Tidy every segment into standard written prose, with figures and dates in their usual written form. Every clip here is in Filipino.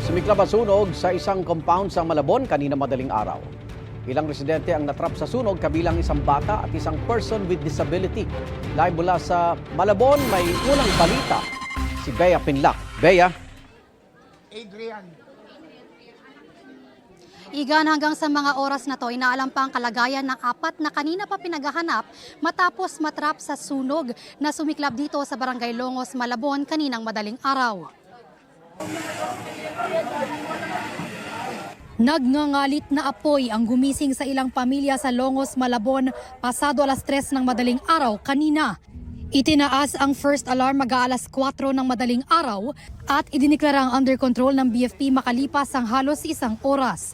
Sumiklab ang sunog sa isang compound sa Malabon kanina madaling araw. Ilang residente ang natrap sa sunog kabilang isang bata at isang person with disability. Live mula sa Malabon, may unang balita. Si Bea Pinlac. Bea. Adrian. Igan, hanggang sa mga oras na to, inaalam pa ang kalagayan ng apat na kanina pa pinaghahanap matapos matrap sa sunog na sumiklab dito sa Barangay Longos, Malabon kaninang madaling araw. Nagngangalit na apoy ang gumising sa ilang pamilya sa Longos, Malabon pasado alas 3 ng madaling araw kanina. Itinaas ang first alarm mag-aalas 4 ng madaling araw at idineklara ang under control ng BFP makalipas ang halos isang oras.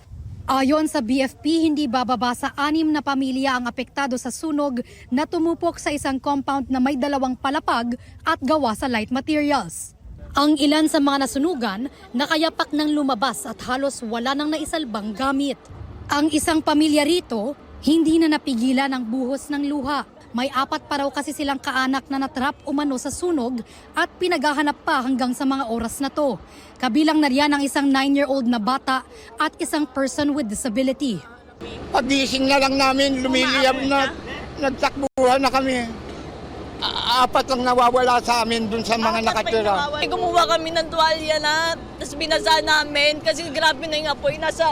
Ayon sa BFP, hindi bababa sa 6 na pamilya ang apektado sa sunog na tumupok sa isang compound na may 2 palapag at gawa sa light materials. Ang ilan sa mga nasunugan, nakayapak ng lumabas at halos wala nang naisalbang gamit. Ang isang pamilya rito, hindi na napigilan ang buhos ng luha. May 4 pa raw kasi silang kaanak na natrap umano sa sunog at pinaghahanap pa hanggang sa mga oras na to. Kabilang na riyan ang isang 9-year-old na bata at isang person with disability. Pagising na lang namin, lumiliyab na, nagtakbuhan na kami. 4 ang nawawala sa amin dun sa mga nakatira. Gumawa kami ng tuwalya na, tapos binasa namin kasi grabe na yung apoy. Nasa,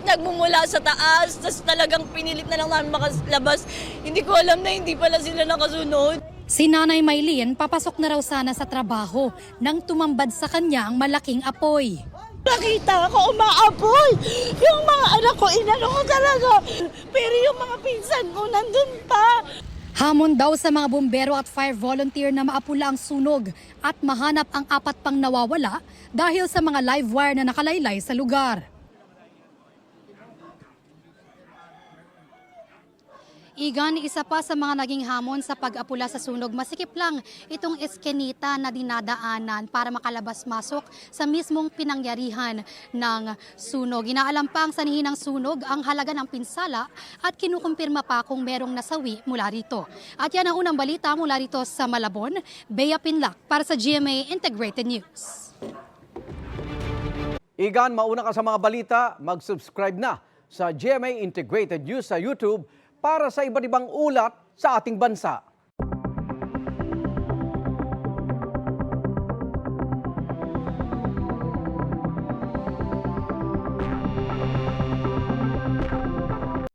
nagmumula sa taas, tapos talagang pinilit na lang namin makalabas. Hindi ko alam na hindi pala sila nakasunod. Si Nanay Maylene, papasok na raw sana sa trabaho nang tumambad sa kanya ang malaking apoy. Nakita ko umaapoy. Yung mga anak ko, inano ko talaga. Pero yung mga pinsan ko nandun pa. Hamon daw sa mga bumbero at fire volunteer na maapula ang sunog at mahanap ang 4 pang nawawala dahil sa mga live wire na nakalaylay sa lugar. Igan, isa pa sa mga naging hamon sa pag-apula sa sunog, masikip lang itong eskenita na dinadaanan para makalabas-masok sa mismong pinangyarihan ng sunog. Inaalam pa ang sanhi ng sunog ang halaga ng pinsala at kinukumpirma pa kung merong nasawi mula rito. At yan ang unang balita mula rito sa Malabon. Bea Pinlac para sa GMA Integrated News. Igan, mauna ka sa mga balita, mag-subscribe na sa GMA Integrated News sa YouTube para sa iba't ibang ulat sa ating bansa.